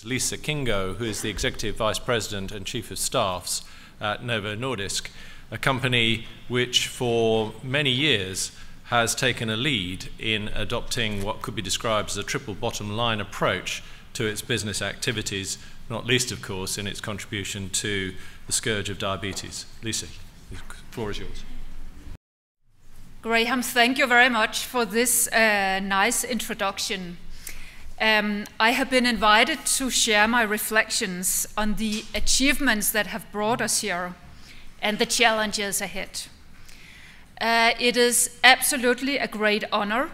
Lise Kingo, who is the Executive Vice President and Chief of Staffs at Novo Nordisk, a company which for many years has taken a lead in adopting what could be described as a triple bottom line approach to its business activities, not least, of course, in its contribution to the scourge of diabetes. Lise, the floor is yours. Graham, thank you very much for this nice introduction. I have been invited to share my reflections on the achievements that have brought us here and the challenges ahead. It is absolutely a great honor,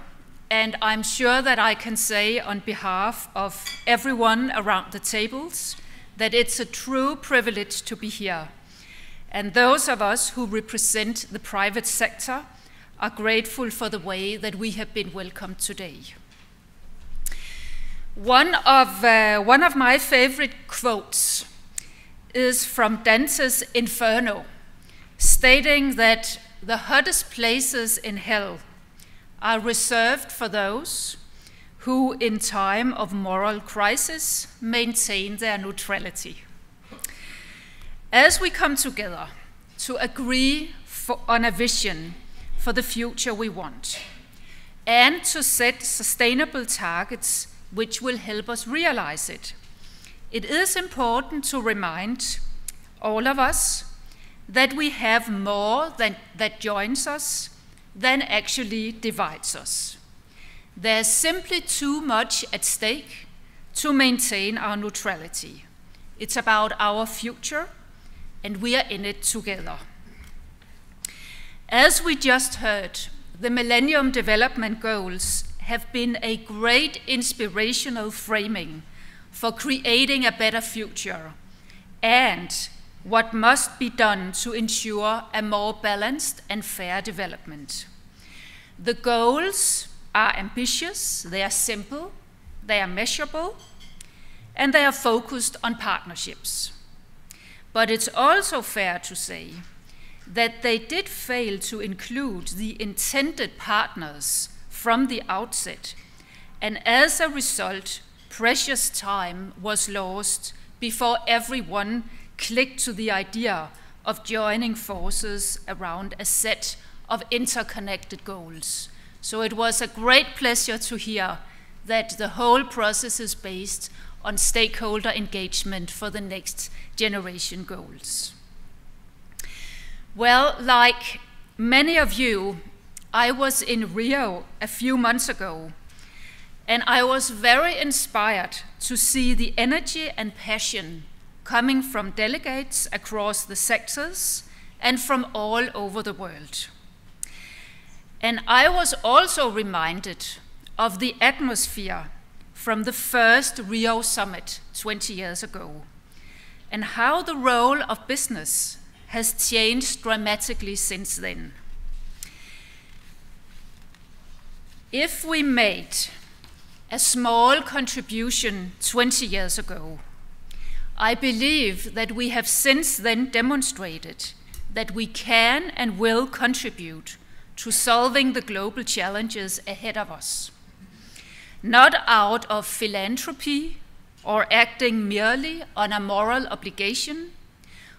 and I'm sure that I can say on behalf of everyone around the tables that it's a true privilege to be here. And those of us who represent the private sector are grateful for the way that we have been welcomed today. One of my favorite quotes is from Dante's Inferno, stating that the hottest places in hell are reserved for those who, in time of moral crisis, maintain their neutrality. As we come together to agree on a vision for the future we want, and to set sustainable targets which will help us realize it, it is important to remind all of us that we have more that joins us than actually divides us. There's simply too much at stake to maintain our neutrality. It's about our future, and we are in it together. As we just heard, the Millennium Development Goals have been a great inspirational framing for creating a better future and what must be done to ensure a more balanced and fair development. The goals are ambitious, they are simple, they are measurable, and they are focused on partnerships. But it's also fair to say that they did fail to include the intended partners from the outset, and as a result, precious time was lost before everyone clicked to the idea of joining forces around a set of interconnected goals. So it was a great pleasure to hear that the whole process is based on stakeholder engagement for the next generation goals. Well, like many of you, I was in Rio a few months ago, and I was very inspired to see the energy and passion coming from delegates across the sectors and from all over the world. And I was also reminded of the atmosphere from the first Rio summit 20 years ago, and how the role of business has changed dramatically since then. If we made a small contribution 20 years ago, I believe that we have since then demonstrated that we can and will contribute to solving the global challenges ahead of us, not out of philanthropy or acting merely on a moral obligation,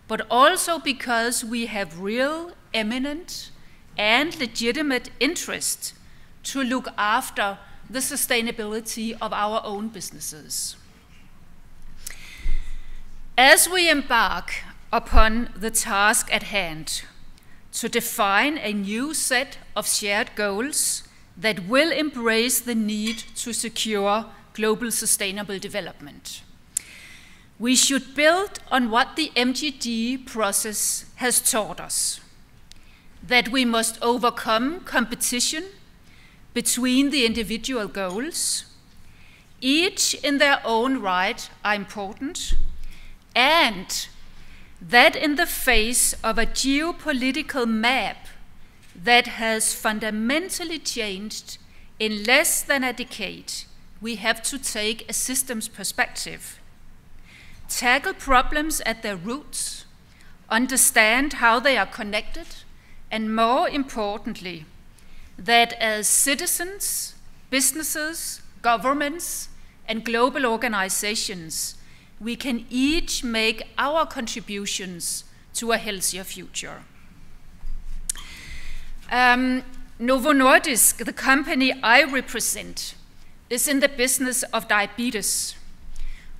but also because we have real, eminent, and legitimate interest to look after the sustainability of our own businesses. As we embark upon the task at hand to define a new set of shared goals that will embrace the need to secure global sustainable development, we should build on what the MDG process has taught us, that we must overcome competition between the individual goals, each in their own right are important, and that in the face of a geopolitical map that has fundamentally changed in less than a decade, we have to take a systems perspective, tackle problems at their roots, understand how they are connected, and more importantly, that as citizens, businesses, governments, and global organizations, we can each make our contributions to a healthier future. Novo Nordisk, the company I represent, is in the business of diabetes,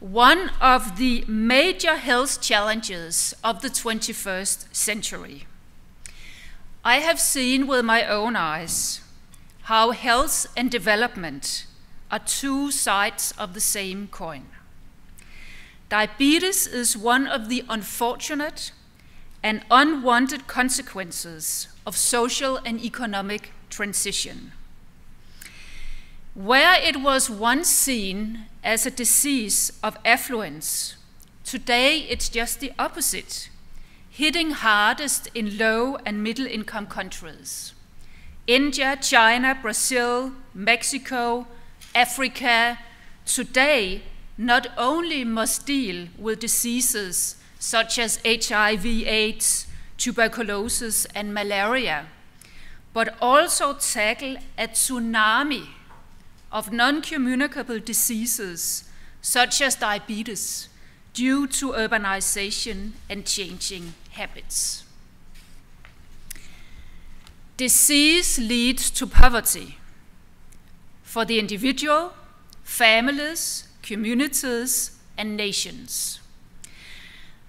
one of the major health challenges of the 21st century. I have seen with my own eyes how health and development are two sides of the same coin. Diabetes is one of the unfortunate and unwanted consequences of social and economic transition. Where it was once seen as a disease of affluence, today it's just the opposite, hitting hardest in low and middle income countries. India, China, Brazil, Mexico, Africa, today not only must deal with diseases such as HIV, AIDS, tuberculosis, and malaria, but also tackle a tsunami of non-communicable diseases such as diabetes due to urbanization and changing habits. Disease leads to poverty for the individual, families, communities, and nations.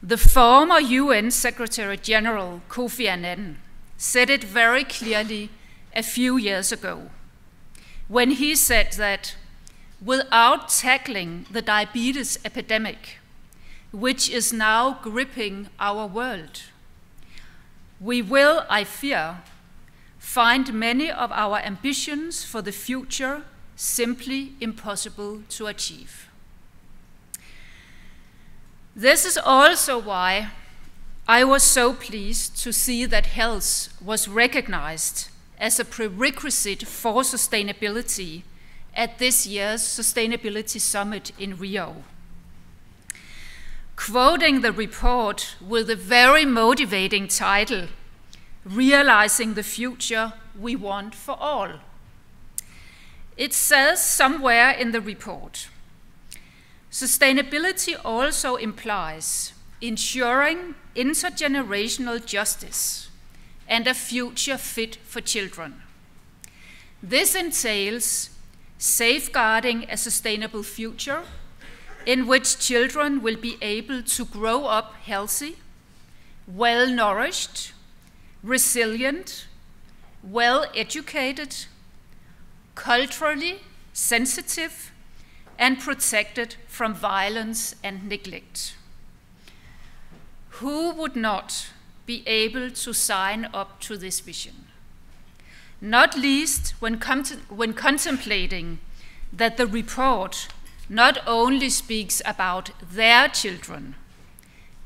The former UN Secretary General Kofi Annan said it very clearly a few years ago when he said that without tackling the diabetes epidemic, which is now gripping our world, we will, I fear, find many of our ambitions for the future simply impossible to achieve. This is also why I was so pleased to see that health was recognized as a prerequisite for sustainability at this year's Sustainability Summit in Rio. Quoting the report with a very motivating title, "Realizing the Future We Want for All," it says somewhere in the report, sustainability also implies ensuring intergenerational justice and a future fit for children. This entails safeguarding a sustainable future in which children will be able to grow up healthy, well-nourished, resilient, well-educated, culturally sensitive, and protected from violence and neglect. Who would not be able to sign up to this vision? Not least when contemplating that the report not only speaks about their children,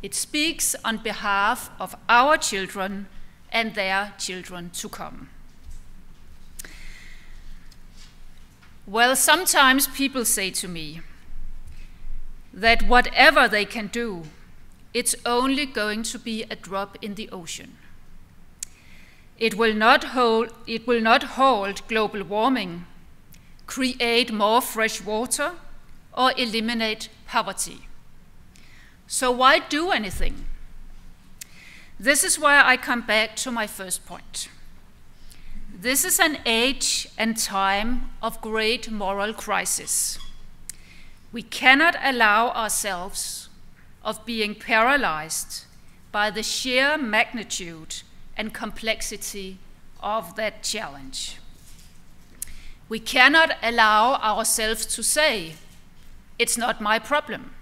it speaks on behalf of our children and their children to come. Well, sometimes people say to me that whatever they can do, it's only going to be a drop in the ocean. It will not halt global warming, create more fresh water, or eliminate poverty. So why do anything? This is where I come back to my first point. This is an age and time of great moral crisis. We cannot allow ourselves of being paralyzed by the sheer magnitude and complexity of that challenge. We cannot allow ourselves to say, "It's not my problem."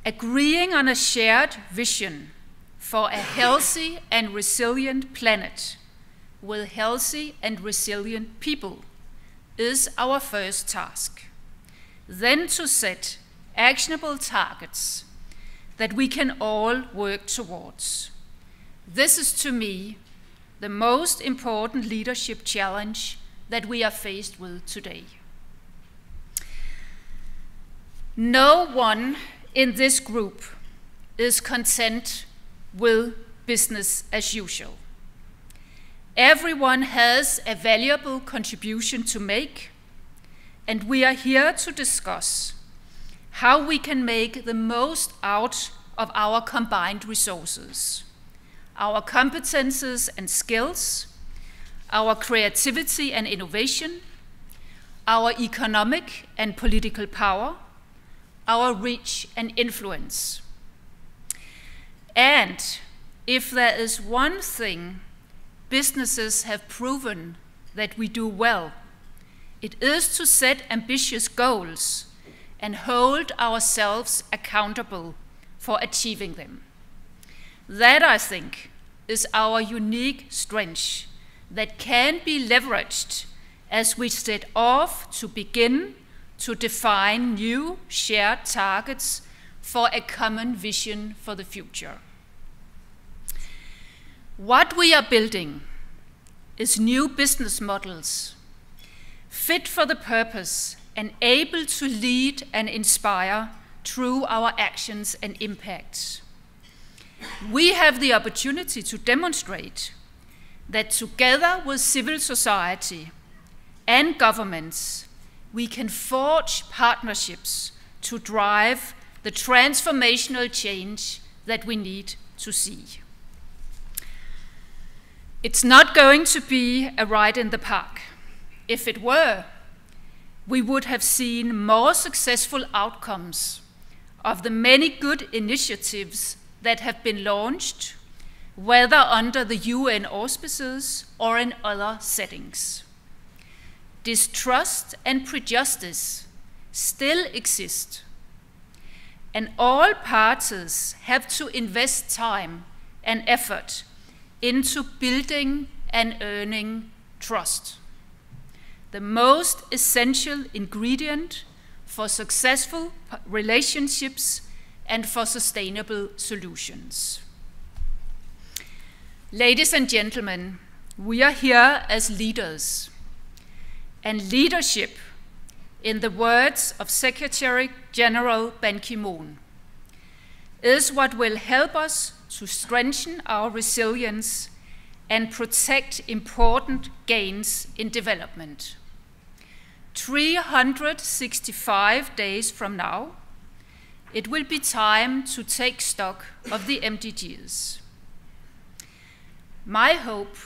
Agreeing on a shared vision for a healthy and resilient planet with healthy and resilient people is our first task. Then to set actionable targets that we can all work towards. This is, to me, the most important leadership challenge that we are faced with today. No one in this group is content with business as usual. Everyone has a valuable contribution to make, and we are here to discuss how we can make the most out of our combined resources, our competences and skills, our creativity and innovation, our economic and political power, our reach and influence. And if there is one thing businesses have proven that we do well, it is to set ambitious goals and hold ourselves accountable for achieving them. That, I think, is our unique strength that can be leveraged as we set off to begin to define new shared targets for a common vision for the future. What we are building is new business models fit for the purpose and able to lead and inspire through our actions and impacts. We have the opportunity to demonstrate that together with civil society and governments, we can forge partnerships to drive the transformational change that we need to see. It's not going to be a ride in the park. If it were, we would have seen more successful outcomes of the many good initiatives that have been launched, whether under the UN auspices or in other settings. Distrust and prejudice still exist, and all parties have to invest time and effort into building and earning trust, the most essential ingredient for successful relationships and for sustainable solutions. Ladies and gentlemen, we are here as leaders, and leadership, in the words of Secretary General Ban Ki-moon, is what will help us to strengthen our resilience and protect important gains in development. 365 days from now, it will be time to take stock of the MDGs. My hope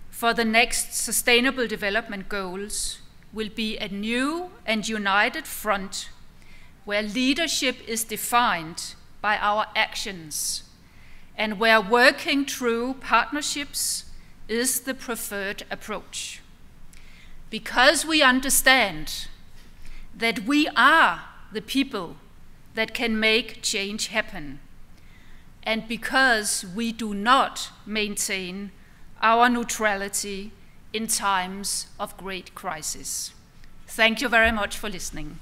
for the next Sustainable Development Goals will be a new and united front where leadership is defined by our actions and where working through partnerships is the preferred approach. Because we understand that we are the people that can make change happen, and because we do not maintain our neutrality in times of great crisis. Thank you very much for listening.